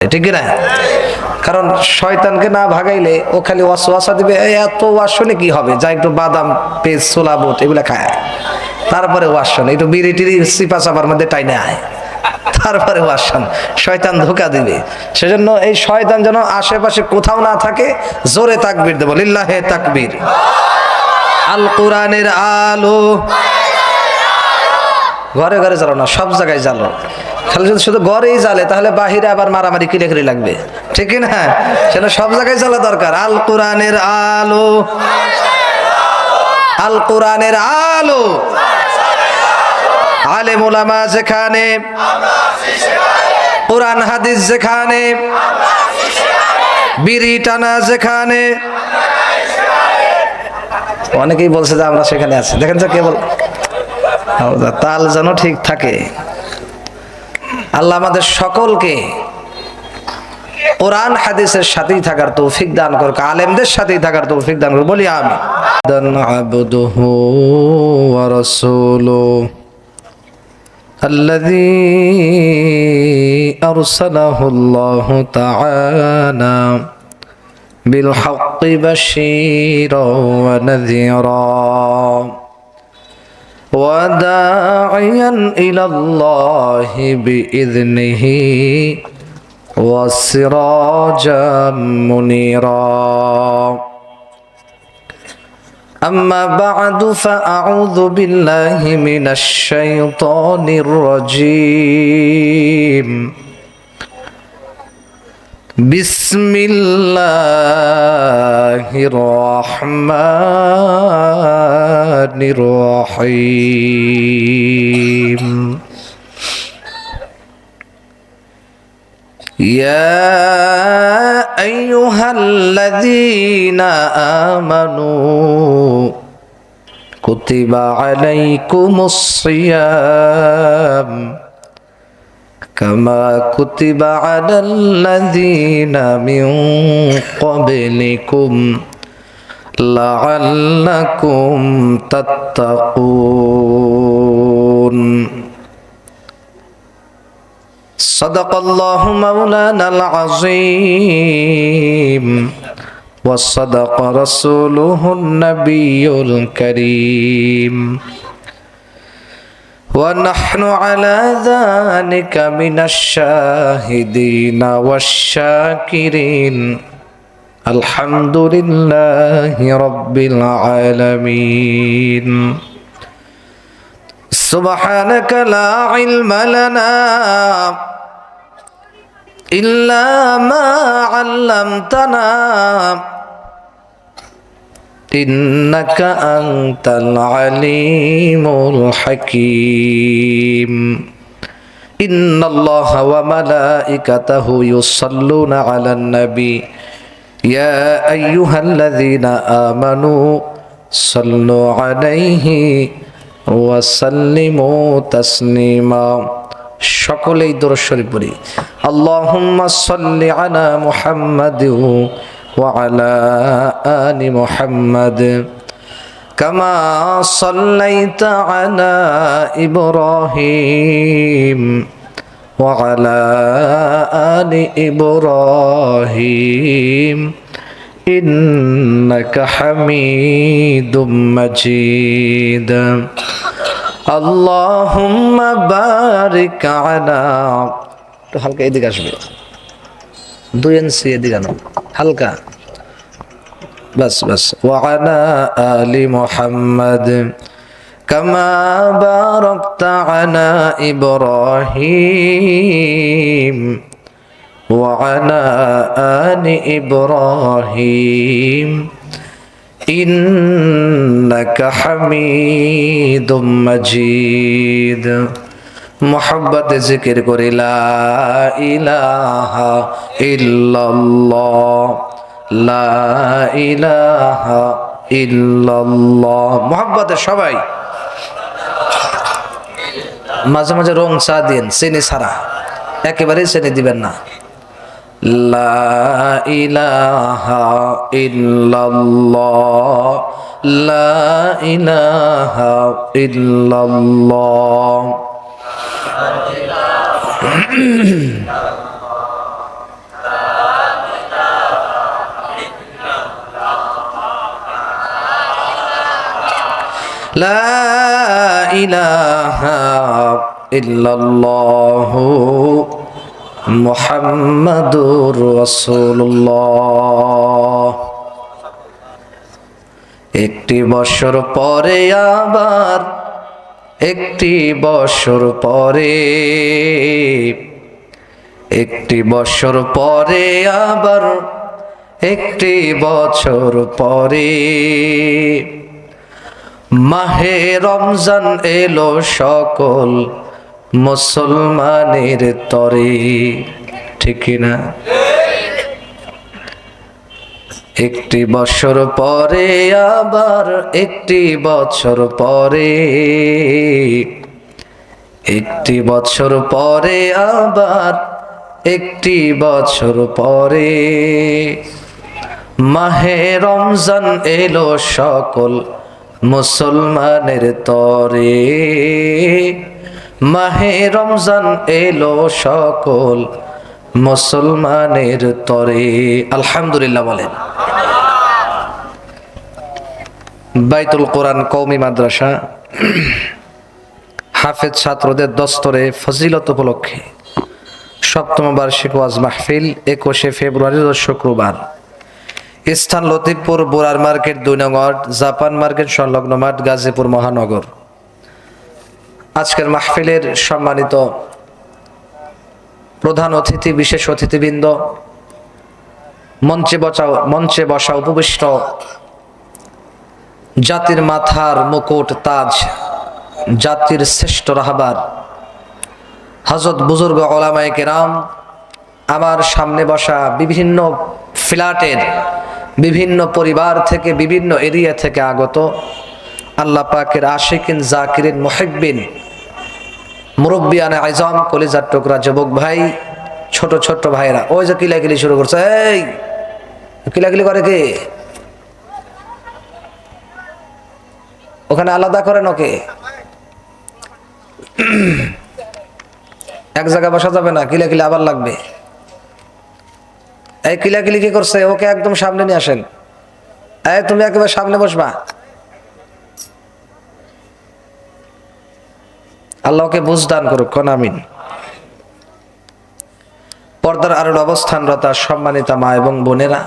ঠিক না? কারণ শয়তানকে না ভাগাইলে ও খালি ওয়াসওয়াসা দিবে, এত ওয়াজ শুনে কি হবে, যা একটু বাদাম পেস্ট ছোলা বুট এগুলা খায়, তারপরে ওয়াজ শোনে, একটু বিড়ি টিড়ি চিপা চাপার মধ্যে টাইনে আয়, তারপরে ওয়াজ শোন। শয়তান ধোঁকা দিবে। সেজন্য এই শয়তান যেন আশেপাশে কোথাও না থাকে, জোরে তাকবীর দেব, লিল্লাহে তাকবীর। আল কোরআনের আলো ঘরে ঘরে জ্বালো না, সব জায়গায় জ্বালো। খালি যদি শুধু ঘরেই জ্বালে তাহলে বাহিরে আবার মারামারি কিলেখড়ি লাগবে, ঠিক না? সেটা সব জায়গায় জ্বালা দরকার। আল কোরআনের আলো, আল কোরআনের আলো, আলেম ওলামা যেখানে, কোরআন হাদিস যেখানে, বিড়ি টানা যেখানে। অনেকেই বলছে যে আমরা সেখানে আছি, দেখেন তো কে বল, তাল যেন ঠিক থাকে। আল্লাহ আমাদের সকলকে কোরআন হাদিসের সাথেই থাকার তৌফিক দান করুক, আলেমদের সাথেই থাকার তৌফিক দান করুক, বলি আমিন। আবদুহু ওয়া রাসূলুহু আল্লাযী আরসালাহু আল্লাহু তাআলা বিল হাক্কি বাশীরাও ওয়া নাযীরা وداعيا إلى الله بإذنه وسراجا منيرا أما بعد فأعوذ بالله من الشيطان الرجيم بسم الله الرحمن الرحيم يا أيها الذين آمنوا كتب عليكم الصيام كما كتب على الذين من قبلكم لعلكم تتقون صدق الله مولانا العظيم وصدق رسوله النبي الكريم ونحن على ذلك من الشاهدين والشاكرين الحمد لله رب العالمين سبحانك لا علم لنا إلا ما علمتنا إنك أنت العليم الحكيم إن الله وملائكته يصلون على النبي يا أيها الذين آمنوا صلوا عليه وسلموا تسليما সকলেই দরুদ শরীফ পড়ি আল্লাহুম্মা সাল্লি আলা মুহাম্মাদ وعلى آل محمد كما صليت على إبراهيم وعلى آل إبراهيم إنك حميد مجيد اللهم بارك على হালকা এদিকে আসবে 2 ইঞ্চি এদিকে আনো হালকা بس وعلى آل محمد كما باركت على إبراهيم وعلى آل إبراهيم إنك حميد مجيد محبت ذکر کر لا الہ الا اللہ لا الہ الا اللہ محبت সবাই মাঝে মাঝে রং চা দিন চিনি ছাড়া একেবারে চিনি দিবেন না লা ইলাহা ইল্লাল্লাহ লা ইলাহা ইল্লাল্লাহ লা ইলাহা ইল্লাল্লাহু মুহাম্মাদুর রাসূলুল্লাহ। একটি বছর পরে আবার একটি বছর পরে, একটি বছর পরে আবার একটি বছর পরে মাহে রমজান এলো সকল মুসলমানের তরে। ঠিক না? একটি বছর পরে আবার একটি বছর পরে, একটি বছর পরে আবার একটি বছর পরে মাহে রমজান এলো সকল মুসলমানের তরে। মাহে রমজান এলো সকল মুসলমানের তরে। আলহামদুলিল্লাহ বলেন। বাইতুল কোরআন কওমি মাদ্রাসা হাফেজ ছাত্রদের দস্তরে ফজিলত উপলক্ষে ৭ম বার্ষিক ওয়াজ মাহফিল ২১শে ফেব্রুয়ারি রোজ শুক্রবার। স্থান লতিফপুর বোরার মার্কেট ২ নং ওয়ার্ড, জাপান মার্কেট সংলগ্ন মাঠ, গাজীপুর মহানগর। আজকের মাহফিলের সম্মানিত প্রধান অতিথি, বিশেষ অতিথিবৃন্দ, মঞ্চে বসা উপবিষ্ট জাতির মাথার মুকুট তাজ, জাতির শ্রেষ্ঠ রাহবার হযরত বুজুর্গ ওলামায়ে কেরাম, আমার সামনে বসা বিভিন্ন ফ্ল্যাটের বিভিন্ন পরিবার থেকে, বিভিন্ন এরিয়া থেকে আগত আল্লাহ পাকের আশিকিন, জাকিরিন, মুহিব্বিন, মুরব্বিয়ানে আযম, কলিজার টুকরা যুবক ভাই, ছোট ছোট ভাইরা। ওই যে কিলাকিলি শুরু করছে, এই কিলাকিলি করে কে? ওখানে আলাদা করেন ওকে, এক জায়গায় বসা যাবে না, কিলাকিলি আবার লাগবে। এই কিলাকিলি কি করছে? ওকে একদম সামনে নিয়ে আসেন। এই তুমি একেবারে সামনে বসবা। আল্লাহকে বুঝ দান করুক, কোন আমিন। পর্দার আড়াল অবস্থানরতা সম্মানিতা মা এবং বোনেরা,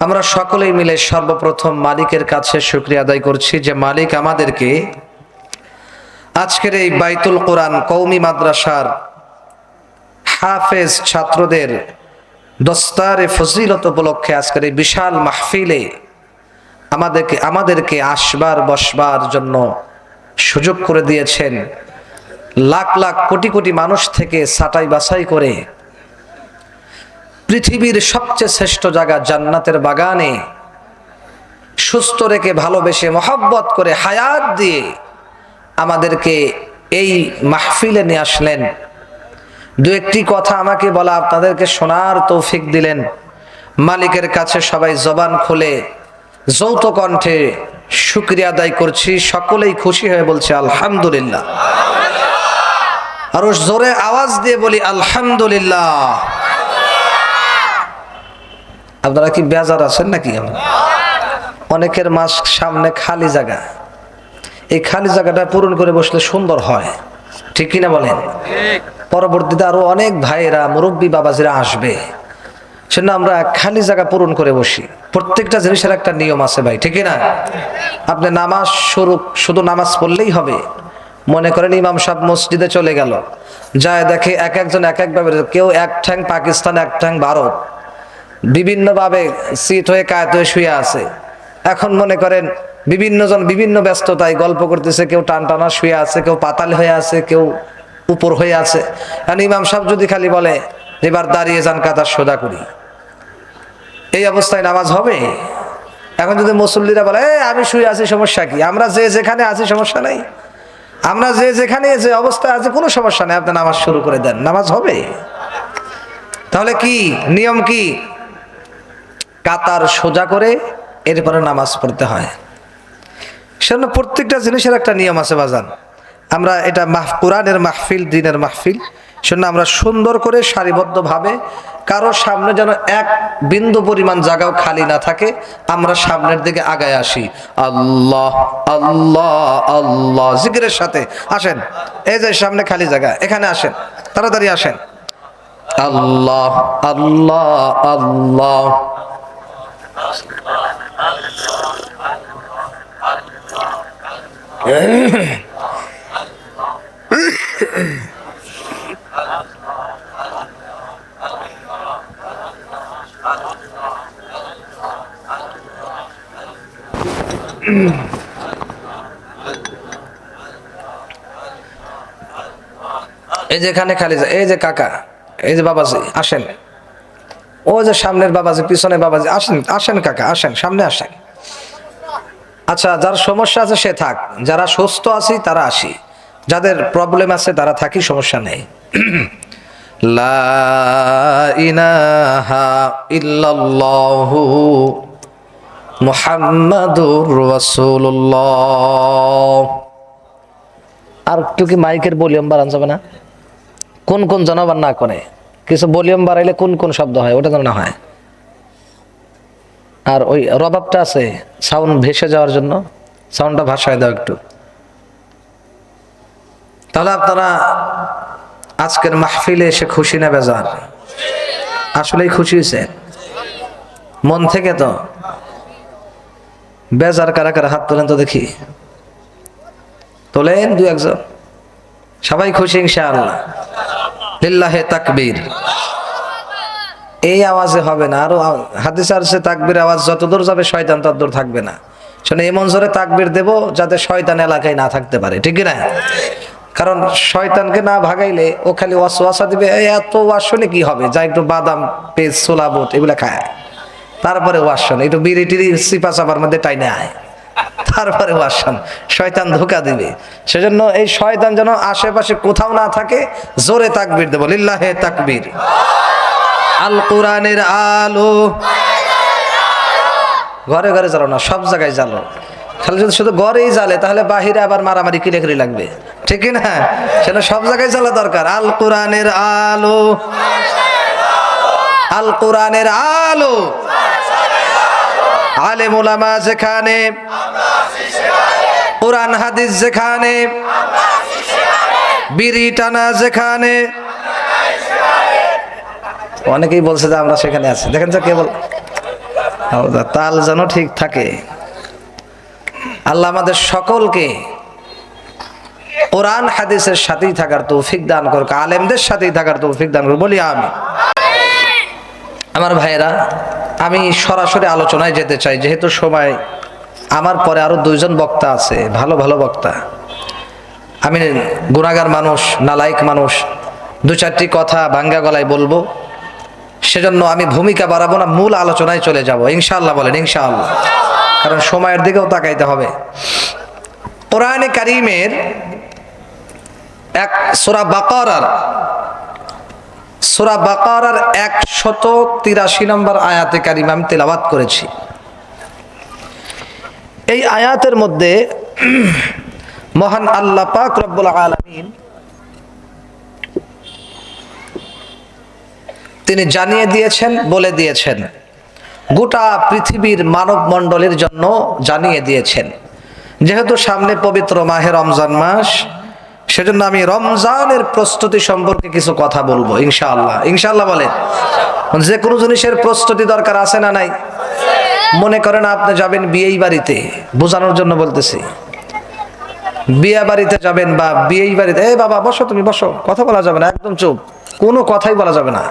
আমরা সকলেই মিলে সর্বপ্রথম মালিকের কাছে শুকরিয়া আদায় করছি যে মালিক আমাদেরকে আজকের এই বাইতুল কোরআন কওমি মাদ্রাসার হাফেজ ছাত্রদের দস্তারে ফজিলত উপলক্ষে আজকের এই বিশাল মাহফিলে আমাদেরকে আসবার বসবার জন্য সুযোগ করে দিয়েছেন। লাখ লাখ কোটি কোটি মানুষ থেকে ছাঁটাই বাছাই করে পৃথিবীর সবচেয়ে শ্রেষ্ঠ জায়গা জান্নাতের বাগানে সুস্থ রেখে, ভালোবেসে, মহব্বত করে, হায়াত দিয়ে আমাদেরকে এই মাহফিলে নিয়ে আসলেন। দু একটি কথা আমাকে বলা, আপনাদেরকে শোনার তৌফিক দিলেন। মালিকের কাছে সবাই জবান খুলে যৌথ কণ্ঠে শুকরিয়া আদায় করছি। সকলেই খুশি হয়ে বলছে আলহামদুলিল্লাহ। আরো জোরে আওয়াজ দিয়ে বলি আলহামদুলিল্লাহ। আপনারা কি বেজার আছেন নাকি? অনেকের মাস্ক সামনে খালি জায়গা, এই খালি জায়গাটা পূরণ করে বসলে সুন্দর হয়, ঠিক কিনা বলেন? পরবর্তীতে আরো অনেক ভাইয়েরা, মুরব্বী বাবাজিরা আসবে, সেজন্য আমরা খালি জায়গা পূরণ করে বসি। প্রত্যেকটা জিনিসের একটা নিয়ম আছে ভাই, ঠিক না? আপনি নামাজ শুধু নামাজ পড়লেই হবে? মনে করেন ইমাম সাহেব মসজিদে চলে গেল, যায় দেখে এক একজন এক একভাবে, কেউ এক ঠ্যাং পাকিস্তান, এক ঠ্যাং ভারত, বিভিন্নভাবে সিট হয়ে কায়েত হয়ে শুয়ে আছে। এখন মনে করেন বিভিন্ন জন বিভিন্ন ব্যস্ততায় গল্প করতেছে, কেউ টান টানা শুয়ে আছে, কেউ পাতাল হয়ে আছে, কেউ উপর হয়ে আছে। কারণ ইমাম সাহেব যদি খালি বলে এবার দাঁড়িয়ে যান, কাতার সোজা করি, এই অবস্থায় নামাজ হবে? এখন যদি মুসল্লিরা বলে আমি শুয়ে আছি, সমস্যা কি? আমরা যে যেখানে আছি সমস্যা নাই, আমরা যে যেখানে যে অবস্থায় আছে কোনো সমস্যা নেই, আপনি নামাজ শুরু করে দেন, নামাজ হবে? তাহলে কি নিয়ম? কি কাতার সোজা করে এরপরে নামাজ পড়তে হয়। সেজন্য প্রত্যেকটা জিনিসের একটা নিয়ম আছে বাজান। আমরা এটা কোরআনের মাহফিল, দ্বীনের মাহফিল, সেজন্য আমরা সুন্দর করে সারিবদ্ধভাবে কারো সামনে যেন এক বিন্দু পরিমাণ জায়গাও খালি না থাকে, আমরা সামনের দিকে আগায় আসি। আল্লাহ আল্লাহ আল্লাহ জিকিরের সাথে আসেন। এই যে সামনে খালি জায়গা, এখানে আসেন, তাড়াতাড়ি আসেন। আল্লাহ আল্লাহ আল্লাহ। এই যে এখানে খালি, এই যে কাকা, এই যে বাবাজি আসেন, ও যে সামনের বাবাজি, পিছনে বাবাজি, আসেন আসেন কাকা, আসেন সামনে আসেন। আচ্ছা, যার সমস্যা আছে সে থাক, যারা সুস্থ আছি তারা আসি, যাদের প্রবলেম আছে তারা থাকি, সমস্যা নেই। লা ইলাহা ইল্লাল্লাহু মুহাম্মাদুর রাসূলুল্লাহ। আর একটু কি মাইকের ভলিউম বাড়ানো যাবে না? কোন কোন জনবার না করে, কিছু ভলিউম বাড়াইলে কোন কোন শব্দ হয় ওটা যেন না হয়। আর ওই রবাবটা আছে সাউন্ড ভেসে যাওয়ার জন্য, সাউন্ডটা ভাসায় দাও একটু। তাহলে আপনারা আজকের মাহফিলে এসে খুশি না বেজার? আসলেই খুশি হয়েছে মন থেকে? তো বেজার কারা কারা হাত তোলেন তো দেখি, তোলেন দু একজন। সবাই খুশি ইনশাআল্লাহ? লিল্লাহে তাকবীর। এই আওয়াজে হবে না, আরো হাদিস আছে তাকবীর আওয়াজ যত দূর যাবে শয়তান তত দূর থাকবে না। শুনে এমন জোরে তাকবীর দেব যাতে শয়তান এলাকায় না থাকতে পারে, ঠিক না? কারণ শয়তানকে না ভাগাইলে ও খালি ওয়াসওয়াসা দিবে, এত ওয়াজ শুনে কি হবে, যা একটু বাদাম পেঁয়াজ ছোলা বুট এগুলা খায়, তারপরে ওয়াজ শোনে, একটু বিড়ি টিড়ি চিপা চাপার মধ্যে টাইনে আয়, তারপরে ওয়াজ শোন। শয়তান ধোঁকা দিবে, সেজন্য এই শয়তান যেন আশেপাশে কোথাও না থাকে, জোরে তাকবীর দেব, লিল্লাহে তাকবীর। আল কোরআনের আলো ঘরে ঘরে জ্বালো না, সব জায়গায় জ্বালো। খালি যদি শুধু ঘরেই জ্বালে তাহলে বাহিরে আবার মারামারি কিলেকরি লাগবে, ঠিক না? সেটা সব জায়গায় জ্বালা দরকার। আল কোরআনের আলো, আল কোরআনের আলো, আলেম ওলামা যেখানে, কোরআন হাদিস যেখানে, বিড়ি টানা যেখানে। অনেকেই বলছে যে আমরা সেখানে আছি, দেখেন যে কেবল তাল যেন ঠিক থাকে। আল্লাহ আমাদের সকলকে কোরআন হাদিসের সাথেই থাকার তৌফিক দান করুক, আলেমদের সাথেই থাকার তৌফিক দান করুক, বলি আমি। আমার ভাইয়েরা, আমি সরাসরি আলোচনায় যেতে চাই, যেহেতু সময় আমার পরে আরো দুইজন বক্তা আছে, ভালো ভালো বক্তা। আমি গুনাহগার মানুষ, নালায়েক মানুষ, দু চারটি কথা ভাঙ্গা গলায় বলবো, সেজন্য আমি ভূমিকা বাড়াবো না, মূল আলোচনায় চলে যাব ইনশাআল্লাহ। বলেন ইনশাআল্লাহ, কারণ সময়ের দিকেও তাকাইতে হবে। কোরআনে কারীমের সূরা বাকারার 183 নম্বর আয়াতে কারিমা আমি তেলাওয়াত করেছি। এই আয়াতের মধ্যে মহান আল্লাহ পাক রব্বুল আলামিন তিনি জানিয়ে দিয়েছেন, বলে দিয়েছেন, গোটা পৃথিবীর মানব মণ্ডলীর জন্য জানিয়ে দিয়েছেন। যেহেতু সামনে পবিত্র মাহে রমজান মাস, সেজন্য আমি রমজানের প্রস্তুতি সম্পর্কে কিছু কথা বলবো ইনশাআল্লাহ। ইনশাআল্লাহ বলেন। যে কোনো জিনিসের প্রস্তুতি দরকার আছে না নাই? মনে করেন আপনি যাবেন বিয়েই বাড়িতে, বোঝানোর জন্য বলতেছি, বিয়ে বাড়িতে যাবেন বা বিয়েই বাড়িতে, এ বাবা বসো, তুমি বসো, কথা বলা যাবে না, একদম চুপ, কোনো কথাই বলা যাবে না।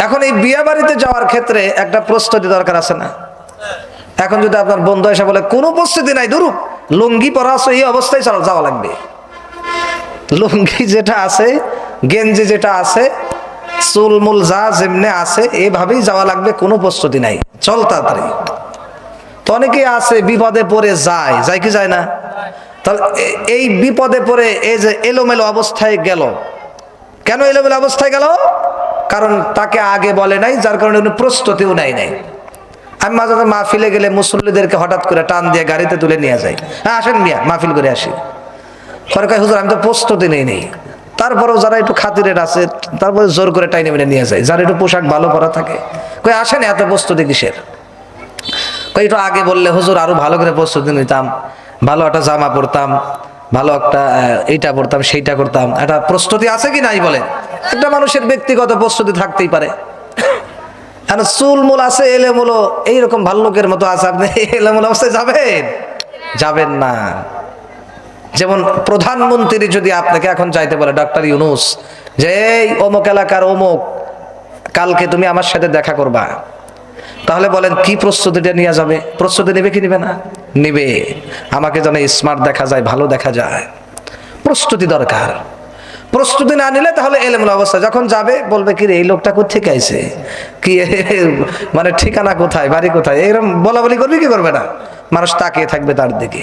এখন এই বিয়ে বাড়িতে যাওয়ার ক্ষেত্রে একটা প্রস্তুতি দরকার আছে না? এখন যদি আপনার বন্ধু এসে বলে কোনো প্রস্তুতি নাই, ধরু লুঙ্গি পরা আছে, এই অবস্থায় যাওয়া লাগবে, লুঙ্গি যেটা আছে, গেঞ্জি যেটা আছে, চুলমুল যা যেমনে আছে এভাবেই যাওয়া লাগবে, কোনো প্রস্তুতি নাই, চল তাড়াতাড়ি। তো অনেকেই আছে বিপদে পড়ে যায় কি যায় না? তাহলে এই বিপদে পড়ে এই যে এলোমেলো অবস্থায় গেল, কেন এলোমেলো অবস্থায় গেল? কারণ তাকে আগে বলে নাই, যার কারণে উনি প্রস্তুতিও নেয় নাই। আমি মাঝে মাঝে মাহফিলে গেলে মুসল্লিদেরকে হঠাৎ করে টান দিয়ে গাড়িতে তুলে নিয়ে যাই, হ্যাঁ আসেন মিয়া মাহফিল করে আসি। পরে কয় হুজুর আমি তো প্রস্তুতি নেই। তো তারপরেও যারা একটু খাতিরের আছে তারপরে জোর করে টাইনে মেনে নিয়ে যায়, যারা একটু পোশাক ভালো পরা থাকে, কই আসেন এত প্রস্তুতি কিসের? কই একটু আগে বললে হুজুর আরো ভালো করে প্রস্তুতি নিতাম, ভালো একটা জামা পরতাম, ভালো একটা এইটা পড়তাম সেইটা করতাম। একটা প্রস্তুতি আছে কি নাই বলেন? একটা মানুষের ব্যক্তিগত প্রস্তুতি থাকতেই পারে। চুলমুল আছে, এলেমুলো এইরকম ভাল্লুকের মতো আছে, আপনি এলেমুল অবস্থায় যাবেন? যাবেন না। যেমন প্রধানমন্ত্রী যদি আপনাকে এখন যাইতে বলে, ডক্টর ইউনূস, যে এই অমুক এলাকার অমুক কালকে তুমি আমার সাথে দেখা করবা, তাহলে বলেন কি প্রস্তুতিটা নিয়ে যাবে? প্রস্তুতি নেবে কি নেবে না? নিবে। আমাকে যেন স্মার্ট দেখা যায়, ভালো দেখা যায়, প্রস্তুতি দরকার। প্রস্তুতি না নিলে তাহলে এলেমুল অবস্থা যখন যাবে বলবে কি রে এই লোকটা কোথেকে আইছে, কি মানে ঠিকানা কোথায়, বাড়ি কোথায়, এরকম বলা বলি করবে কি করবে না? মানুষ তাকিয়ে থাকবে তার দিকে।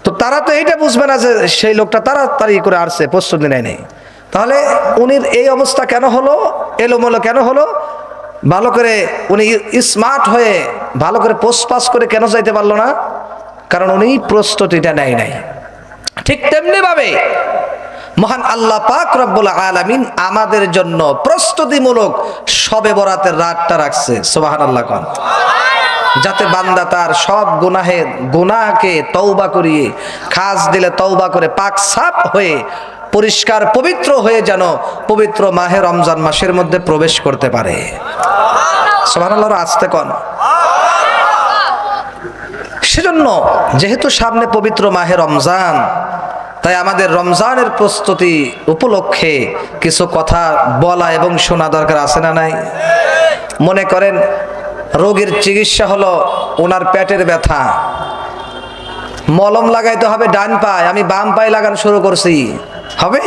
তো তারা তো এইটা বুঝবে না যে সেই লোকটা তাড়াতাড়ি করে আসছে, প্রস্তুতি নেয় নেই। তাহলে উনির এই অবস্থা কেন হলো, এলোমেলো কেন হলো? ভালো করে উনি স্মার্ট হয়ে ভালো করে পোস্ট পাস করে কেন যাইতে পারলো না? কারণ উনি প্রস্তুতিটা নেয় নাই। ঠিক তেমনি ভাবে মহান আল্লাহ পাক রব্বুল আলামিন আমাদের জন্য প্রস্তুতিমূলক শবে বরাতের রাতটা রাখছে, সুবহানাল্লাহ কোন, যাতে বান্দা তার সব গুনাহকে তওবা করিয়ে, খাস দিলে তওবা করে পাক সাফ হয়ে পরিষ্কার পবিত্র হয়ে যেন পবিত্র মাহে রমজান মাসের মধ্যে প্রবেশ করতে পারে। সুবহানাল্লাহ, আস্তে কোন। সেজন্য যেহেতু সামনে পবিত্র মাহে রমজান, তাই আমাদের রমজানের প্রস্তুতি উপলক্ষে কিছু কথা বলা এবং শোনা দরকার, আছে না নাই? মনে করেন রোগীর চিকিৎসা হলো ওনার পেটের ব্যথা, মলম লাগাইতে হবে ডান পায়ে, আমি বাম পায়ে লাগানো শুরু করছি, হবে?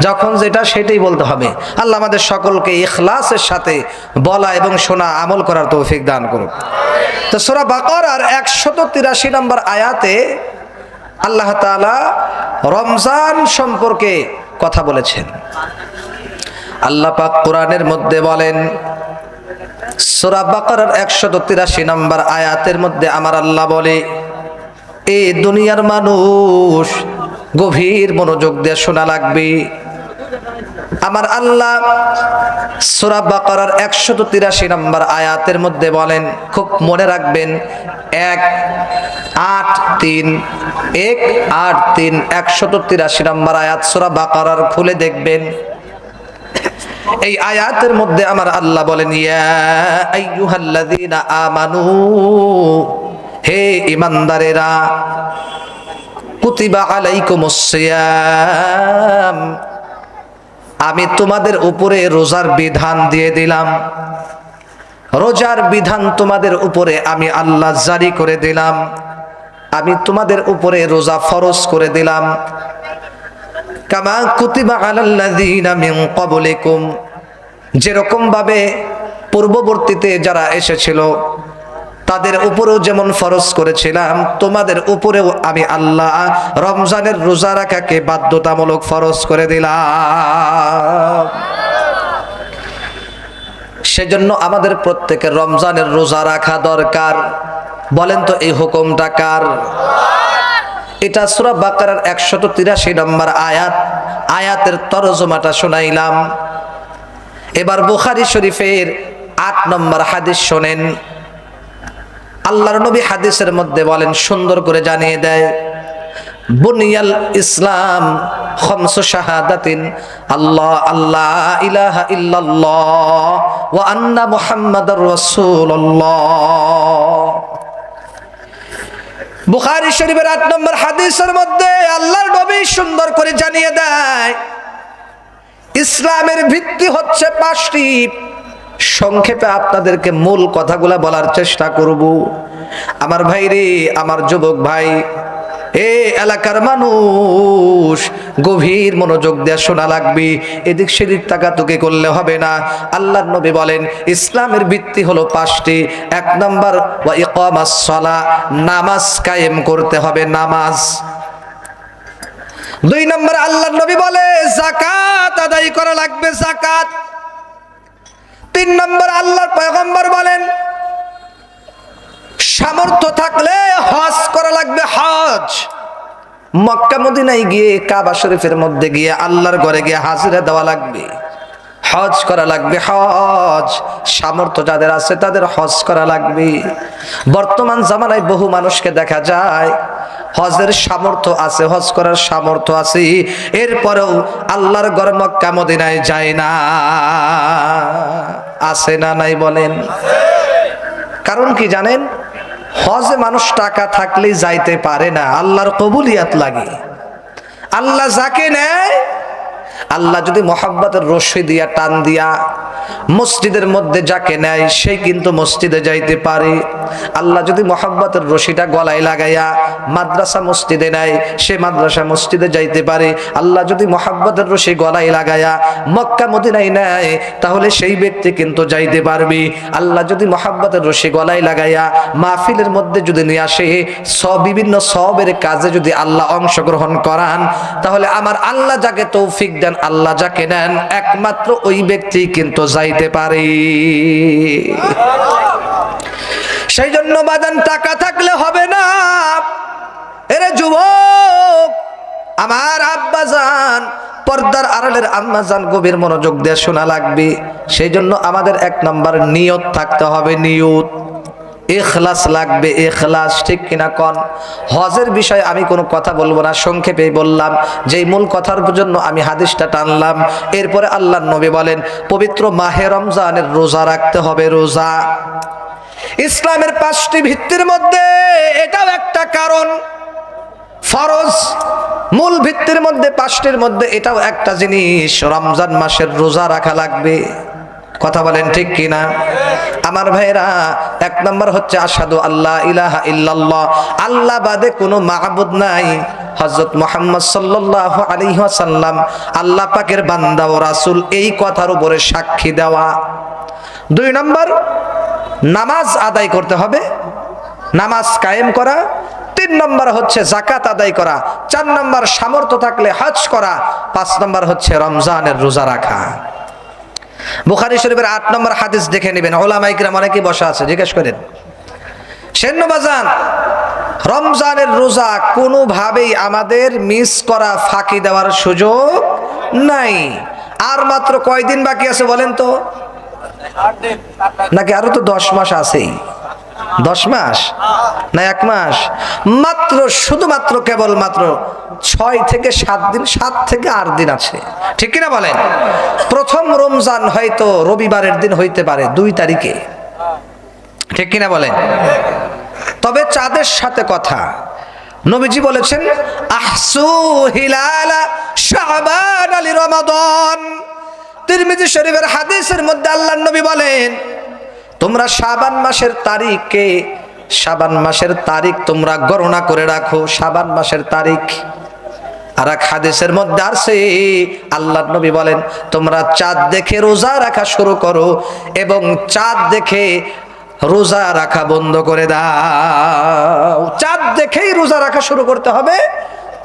যখন যেটা সেটাই বলতে হবে। আল্লাহ আমাদের সকলকে ইখলাসের সাথে বলা এবং শোনা, আমল করার তৌফিক দান করুন। তো সূরা বাকারার 183 নম্বর আয়াতে আল্লাহ তাআলা রমজান সম্পর্কে কথা বলেছেন। আল্লাহ পাক কোরআনের মধ্যে বলেন, সূরা বাকারার 183 নম্বর আয়াতের মধ্যে আমার আল্লাহ বলে, এ দুনিয়ার মানুষ গভীর মনোযোগ দিয়ে শোনা লাগবে। আমার আল্লাহ সূরা বাকারার 183 নম্বর আয়াতের মধ্যে বলেন, খুব মনে রাখবেন, 183 183 নম্বর আয়াত সূরা বাকারার খুলে দেখবেন। এই আয়াতের মধ্যে আমার আল্লাহ বলেন, ইয়া আইয়ুহাল্লাযীনা আমানু, হে ঈমানদারেরা, কুতিবা আলাইকুমুস সিয়াম, আমি তোমাদের উপরে রোজার বিধান দিয়ে দিলাম। রোজার বিধান তোমাদের উপরে আমি আল্লাহ জারি করে দিলাম, আমি তোমাদের উপরে রোজা ফরজ করে দিলাম। কামা কুতিবা আলাল্লাযীনা মিন ক্বাবলিকুম, যেরকম ভাবে পূর্ববর্তীতে যারা এসেছিল তাদের উপরেও যেমন ফরজ করেছিলাম, তোমাদের উপরেও আমি আল্লাহ রমজানের রোজা রাখাকে বাধ্যতামূলক ফরজ করে দিলাম। সেজন্য আমাদের প্রত্যেকের রমজানের রোজা রাখা দরকার। বলেন তো এই হুকুমটা কার? এটা সূরা বাকারার 183 নম্বর আয়াত, আয়াতের তরজমাটা শোনাইলাম। এবার বুখারী শরীফের 8 নম্বর হাদিস শোনেন। আল্লাহর নবী হাদিসের মধ্যে বলেন, সুন্দর করে জানিয়ে দেয়, বুনিয়াল ইসলাম খামসু শাহাদাতিন, আল্লাহ আল্লাহ ইলাহা ইল্লাল্লাহ ওয়া আন্না মুহাম্মাদুর রাসূলুল্লাহ। বুখারী শরীফের 8 নম্বর হাদিসের মধ্যে আল্লাহর নবী সুন্দর করে জানিয়ে দেয়, ইসলামের ভিত্তি হচ্ছে 5টি। সংক্ষেপে আপনাদেরকে মূল কথাগুলা বলার চেষ্টা করব। আমার ভাই রে, আমার যুবক ভাই, এ এলাকার মানুষ, গভীর মনোযোগ দিয়ে শোনা লাগবে, এদিক সেদিক তাকাতুকি করলে হবে না। আল্লাহর নবী বলেন, ইসলামের ভিত্তি হলো 5টি। 1 নম্বর ওয়া ইকামাস সালাহ, নামাজ কায়েম করতে হবে, নামাজ। 2 নম্বর আল্লাহর নবী বলে যাকাত আদায় করা লাগবে, যাকাত। 3 নম্বর আল্লাহর পয়গম্বর বলেন, সামর্থ্য থাকলে হজ করা লাগবে, হজ। মক্কা মদিনায় গিয়ে কাবা শরীফের মধ্যে গিয়ে আল্লাহর ঘরে গিয়ে হাজিরা দেওয়া লাগবে, হজ করা লাগবে। হজ সামর্থ্য যাদের আছে তাদের হজ করা লাগবে। বর্তমান জামানায় বহু মানুষকে দেখা যায় হজের সামর্থ্য আছে, হজ করার সামর্থ্য আছে, এরপরেও আল্লাহর ঘর মক্কা মদিনায় যায় না। আছে না নাই বলেন? কারণ কি জানেন? হজে মানুষ টাকা থাকলেই যাইতে পারে না, আল্লাহর কবুলিয়াত লাগে। আল্লাহ যাকে নেয়, আল্লাহ যদি মোহাব্বতের রশি দিয়া টান দিয়া মসজিদের মধ্যে যাকে নেয় সেই কিন্তু মসজিদে যাইতে পারে। আল্লাহ যদি মোহাব্বতের রশিটা গলায় লাগাইয়া মাদ্রাসা মসজিদে নেয় সে মাদ্রাসা মসজিদে যাইতে পারে। আল্লাহ যদি মোহাব্বতের রশি গলায় লাগাইয়া মক্কা মদিনায় নেয় তাহলে সেই ব্যক্তি কিন্তু যাইতে পারবে। আল্লাহ যদি মোহাব্বতের রশি গলায় লাগাইয়া মাহফিলের মধ্যে যদি নিয়ে আসে বিভিন্ন সবের কাজে যদি আল্লাহ অংশগ্রহণ করান তাহলে আমার আল্লাহ যাকে তৌফিক দেন, আল্লাহ যাকে নেন, একমাত্র ওই ব্যক্তি কিন্তু যাইতে পারে। সেই জন্য বাজান টাকা থাকলে হবে না। এরে যুবক, আমার আব্বাজান, পর্দার আড়ালের আম্মাজান, গভীর মনোযোগ দিয়ে শোনা লাগবে। সেই জন্য আমাদের এক নাম্বার নিয়ত থাকতে হবে, নিয়ত, ইখলাস লাগবে, ইখলাস। ঠিক কিনা কন? হজের বিষয়ে আমি কোনো কথা বলবো না, সংক্ষেপেই বললাম। যেই মূল কথার জন্য আমি হাদিসটা টানলাম, এরপরে আল্লাহর নবী বলেন পবিত্র মাহে রমজানের রোজা রাখতে হবে। রোজা ইসলামের 5টি ভিত্তির মধ্যে এটাও একটা কারণ। ফরজ মূল ভিত্তির মধ্যে 5টির মধ্যে এটাও একটা জিনিস, রমজান মাসের রোজা রাখা লাগবে। কথা বলেন ঠিক কিনা? আমার ভাইরা, এক নম্বর হচ্ছে আশহাদু আল্লা ইলাহা ইল্লাল্লাহ, আল্লাহ বাদে কোনো মাবুদ নাই। হযরত মুহাম্মদ সাল্লাল্লাহু আলাইহি ওয়াসাল্লাম আল্লাহ পাকের বান্দা ও রাসূল, এই কথার উপরে সাক্ষী দেওয়া। 2 নম্বর নামাজ আদায় করতে হবে, নামাজ কায়েম করা। 3 নম্বর হচ্ছে যাকাত আদায় করা। 4 নম্বর সামর্থ্য থাকলে হজ করা। 5 নম্বর হচ্ছে রমজানের রোজা রাখা। বুখারী শরীফের 8 নম্বর হাদিস দেখে নেবেন, ওলামায়ে কিরাম অনেকেই বসা আছে, জিজ্ঞেস করেন। সেন্নবাজান, রমজানের রোজা কোনোভাবেই আমাদের মিস করা, ফাঁকি দেওয়ার সুযোগ নাই। আর মাত্র কয়দিন বাকি আছে বলেন তো? নাকি আরো তো 10 মাস আছেই? 10 মাস না 1 মাস? মাত্র, শুধুমাত্র কেবলমাত্র 6 থেকে 7 দিন, 7 থেকে 8 দিন আছে। ঠিক কিনা বলেন? প্রথম রমজান হয়তো রবিবারের দিন হইতে পারে 2 তারিখে। ঠিক কিনা বলেন? তবে চাঁদের সাথে কথা, নবীজি বলেছেন আহসু হিলালা শাবান আলি রমাদান। তিরমিজি শরীফের হাদিসের মধ্যে আল্লাহর নবী বলেন তোমরা শাবান মাসের তারিখকে, শাবান মাসের তারিখ তোমরা গণনা করে রাখো, শাবান মাসের তারিখ। আর এক হাদিসের মধ্যে আছে আল্লাহর নবী বলেন তোমরা চাঁদ দেখে রোজা রাখা শুরু করো এবং চাঁদ দেখে রোজা রাখা বন্ধ করে দাও। চাঁদ দেখেই রোজা রাখা শুরু করতে হবে,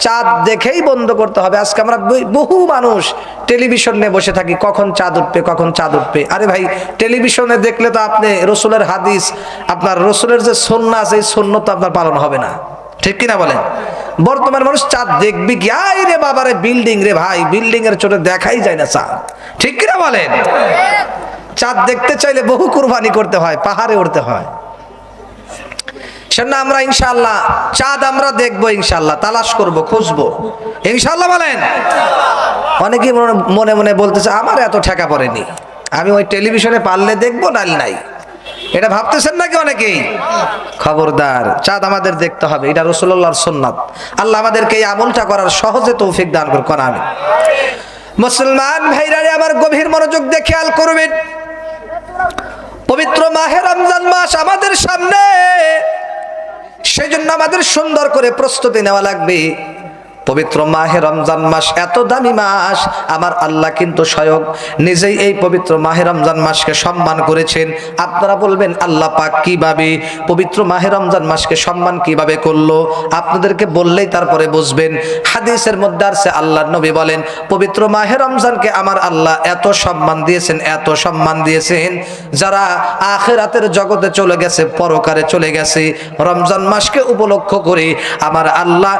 চাঁদ দেখেই বন্ধ করতে হবে। আজকে আমরা বহু মানুষ টেলিভিশন নিয়ে বসে থাকি, কখন চাঁদ উঠবে, কখন চাঁদ উঠবে। আরে ভাই, টেলিভিশনে দেখলে তো আপনি রসুলের হাদিস, আপনার রসুলের যে সুন্নাহ আছে এই সুন্নাহ তো আপনার পালন হবে না। ঠিক কিনা বলেন? বর্তমান মানুষ চাঁদ দেখবি কি? আই রে বাবারে, বিল্ডিং রে ভাই, বিল্ডিং এর চোটে দেখাই যায় না চাঁদ। ঠিক কিনা বলেন? চাঁদ দেখতে চাইলে বহু কুরবানি করতে হয়, পাহাড়ে উঠতে হয়। সেজন্য আমরা ইনশাআল্লাহ চাঁদ আমরা দেখবো, ইনশাআল্লাহ তালাশ করব, খুঁজবো, ইনশাআল্লাহ বলেন। অনেকেই মনে মনে বলতেছে আমার এত ঠেকা পড়েনি, আমি ওই টেলিভিশনে পারলে দেখবো, নাল নাই। এটা ভাবতেছেন নাকি অনেকেই? খবরদার, চাঁদ আমাদের দেখতে হবে, এটা রাসূলুল্লাহর সুন্নাত। আল্লাহ আমাদেরকে এই আমলটা করার সহজে তৌফিক দান করুন, আমিন। মুসলমান ভাইরা আমার গভীর মনোযোগ দিয়ে খেয়াল করবেন, পবিত্র মাহে রমজান মাস আমাদের সামনে, সেজন্য আমাদের সুন্দর করে প্রস্তুতি নেওয়া লাগবে। পবিত্র মাহে রমজান মাস এত দামি মাস, আমার আল্লাহ কিন্তু স্বয়ং নিজেই এই পবিত্র মাহে রমজান মাসকে সম্মান করেছেন। আপনারা বলবেন আল্লাহ পাক কিভাবে পবিত্র মাহে রমজান মাসকে সম্মান কিভাবে করলো? আপনাদেরকে বললেই তারপরে বুঝবেন। হাদিসের মধ্যে আছে আল্লাহর নবী বলেন পবিত্র মাহে রমজানকে আমার আল্লাহ এত সম্মান দিয়েছেন, এত সম্মান দিয়েছেন, যারা আখিরাতের জগতে চলে গেছে, পরকালে চলে গেছে, রমজান মাসকে উপলক্ষ করে আমার আল্লাহ